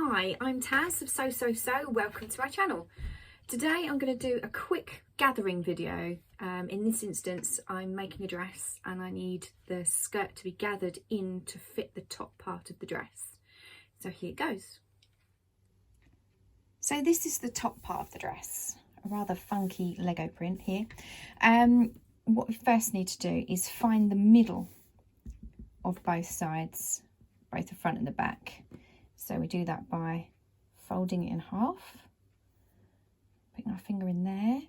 Hi, I'm Taz of So. Welcome to my channel. Today I'm going to do a quick gathering video. In this instance I'm making a dress and I need the skirt to be gathered in to fit the top part of the dress. So here it goes. So this is the top part of the dress, a rather funky Lego print here. What we first need to do is find the middle of both sides, both the front and the back. So we do that by folding it in half, putting our finger in there,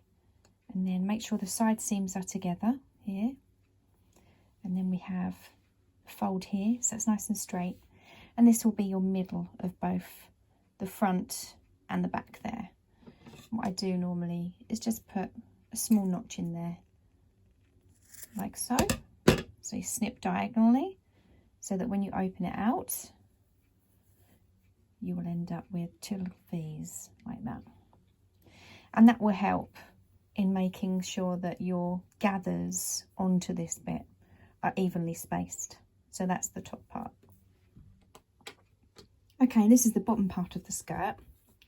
and then make sure the side seams are together here. And then we have a fold here, so it's nice and straight. And this will be your middle of both the front and the back there. What I do normally is just put a small notch in there, like so. So you snip diagonally, so that when you open it out, you will end up with two little V's like that. And that will help in making sure that your gathers onto this bit are evenly spaced. So that's the top part. Okay, this is the bottom part of the skirt.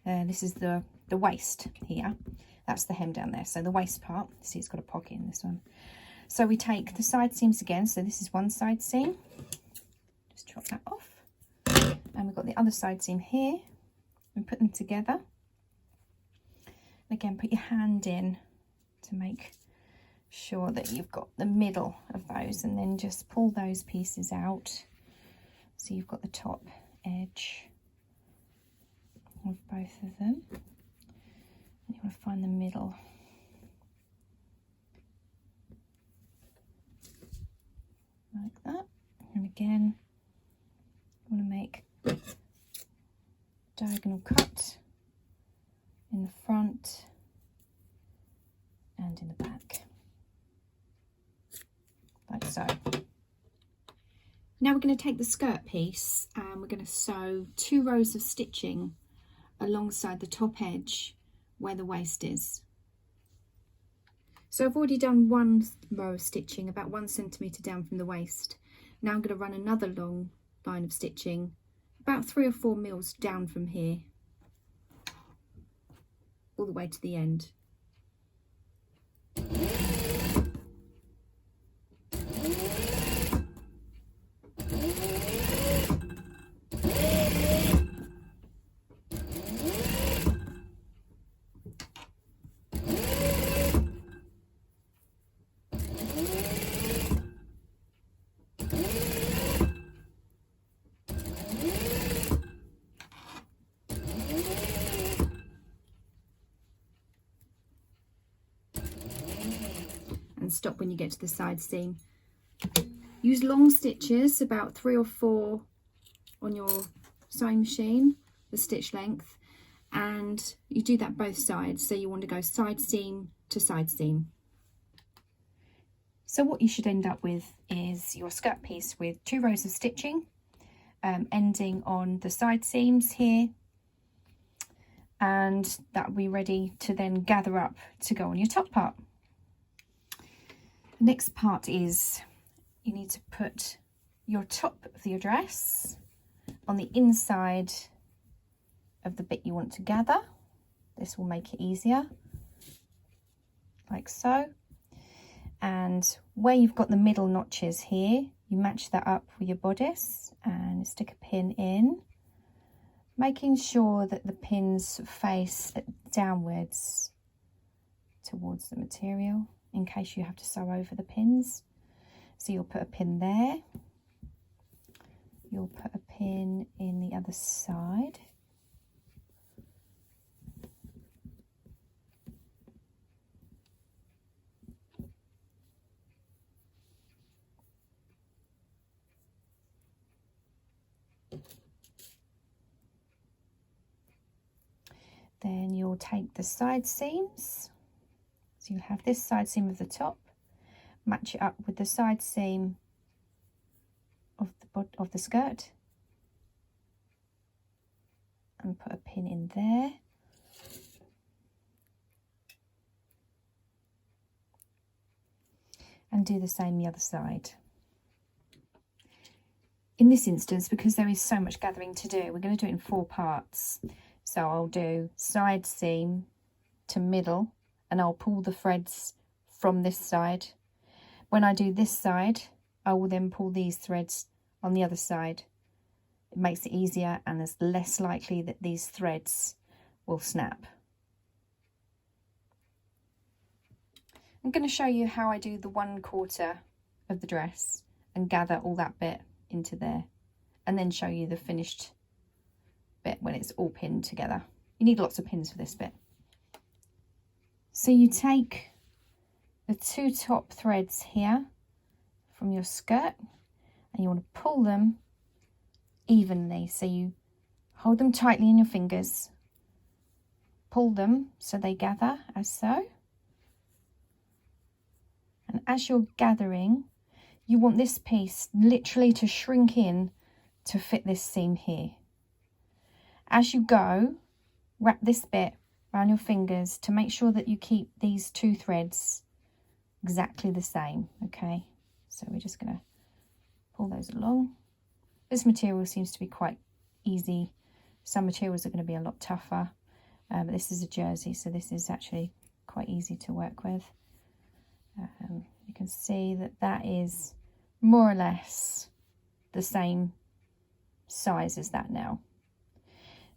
This is the waist here. That's the hem down there. So the waist part, see it's got a pocket in this one. So we take the side seams again. So this is one side seam. Just chop that off. And we've got the other side seam here, and put them together. Again, put your hand in to make sure that you've got the middle of those, and then just pull those pieces out so you've got the top edge of both of them. And you want to find the middle. Like that. And again, you want to make diagonal cut in the front and in the back, like so. Now we're going to take the skirt piece and we're going to sew 2 rows of stitching alongside the top edge where the waist is. So I've already done 1 row of stitching about 1 centimetre down from the waist. Now I'm going to run another long line of stitching about 3 or 4 mils down from here all the way to the end. And stop when you get to the side seam. Use long stitches, about 3 or 4 on your sewing machine, the stitch length, and you do that both sides. So you want to go side seam to side seam. So what you should end up with is your skirt piece with 2 rows of stitching, ending on the side seams here, and that will be ready to then gather up to go on your top part. The next part is you need to put your top of your dress on the inside of the bit you want to gather. This will make it easier, like so. And where you've got the middle notches here, you match that up with your bodice and stick a pin in, making sure that the pins face downwards towards the material, in case you have to sew over the pins. So you'll put a pin there, you'll put a pin in the other side, then you'll take the side seams. So you'll have this side seam of the top, match it up with the side seam of the skirt, and put a pin in there. And do the same the other side. in this instance, because there is so much gathering to do, we're going to do it in 4 parts. So I'll do side seam to middle, and I'll pull the threads from this side. When I do this side, I will then pull these threads on the other side. It makes it easier, and it's less likely that these threads will snap. I'm going to show you how I do the 1/4 of the dress and gather all that bit into there, and then show you the finished bit when it's all pinned together. You need lots of pins for this bit. So you take the 2 top threads here from your skirt, and you want to pull them evenly. So you hold them tightly in your fingers, pull them so they gather as so. And as you're gathering, you want this piece literally to shrink in to fit this seam here. As you go, wrap this bit around your fingers to make sure that you keep these 2 threads exactly the same, okay? So we're just going to pull those along. This material seems to be quite easy. Some materials are going to be a lot tougher, but this is a jersey, so this is actually quite easy to work with. You can see that that is more or less the same size as that now.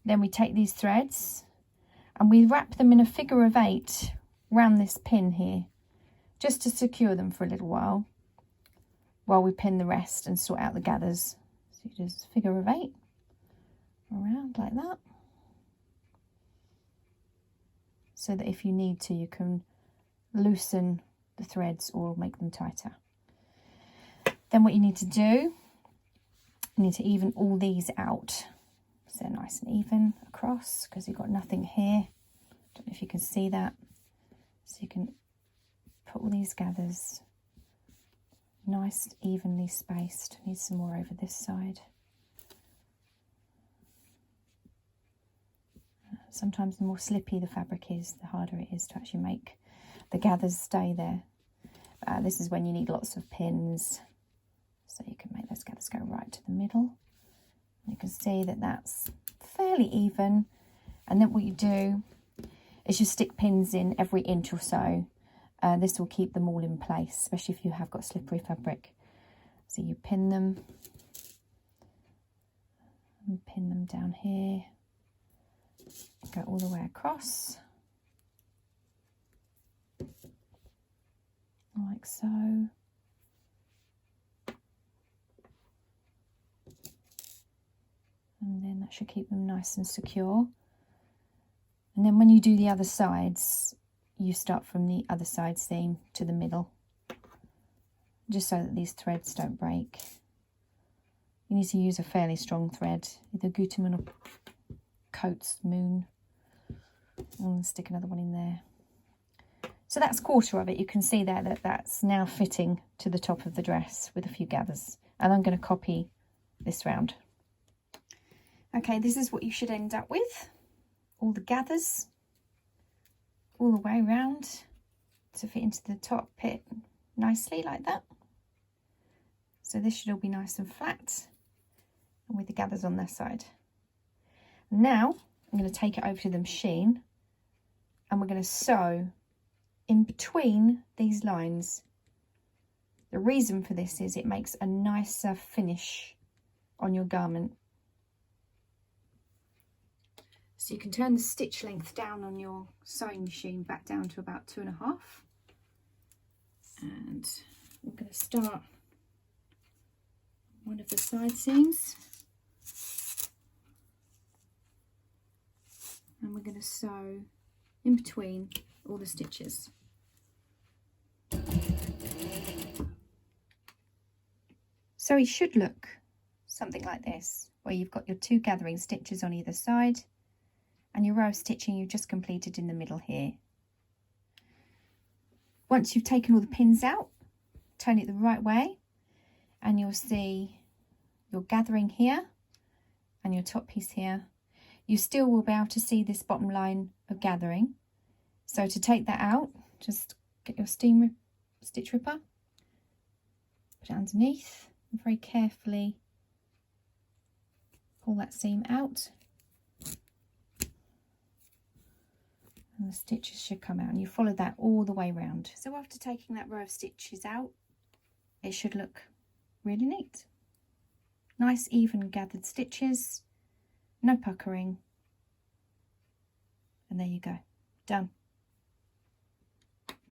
Then we take these threads and we wrap them in a figure of 8 around this pin here, just to secure them for a little while we pin the rest and sort out the gathers. So you just figure of 8 around like that, so that if you need to, you can loosen the threads or make them tighter. Then what you need to do, you need to even all these out so they're nice and even across, because you've got nothing here. Don't know if you can see that. So you can put all these gathers nice, evenly spaced. Need some more over this side. Sometimes the more slippy the fabric is, the harder it is to actually make the gathers stay there. This is when you need lots of pins, so you can make those gathers go right to the middle. You can see that that's fairly even, and then what you do is you stick pins in every inch or so. This will keep them all in place, especially if you have got slippery fabric. So you pin them and pin them down here, go all the way across like so. And then that should keep them nice and secure. And then when you do the other sides, you start from the other side seam to the middle, just so that these threads don't break. You need to use a fairly strong thread, either Gutermann or Coats Moon. And stick another one in there. So that's 1/4 of it. You can see there that that's now fitting to the top of the dress with a few gathers. And I'm going to copy this round. Okay, this is what you should end up with. All the gathers all the way around to fit into the top bit nicely like that. So this should all be nice and flat and with the gathers on their side. Now I'm going to take it over to the machine and we're going to sew in between these lines. The reason for this is it makes a nicer finish on your garment. So you can turn the stitch length down on your sewing machine back down to about 2.5. And we're going to start one of the side seams. And we're going to sew in between all the stitches. So it should look something like this, where you've got your 2 gathering stitches on either side and your row of stitching you've just completed in the middle here. Once you've taken all the pins out, turn it the right way and you'll see your gathering here and your top piece here. You still will be able to see this bottom line of gathering. So to take that out, just get your stitch ripper, put it underneath and very carefully pull that seam out, and the stitches should come out, and you follow that all the way round. So after taking that row of stitches out, it should look really neat. Nice even gathered stitches, no puckering, and there you go, done.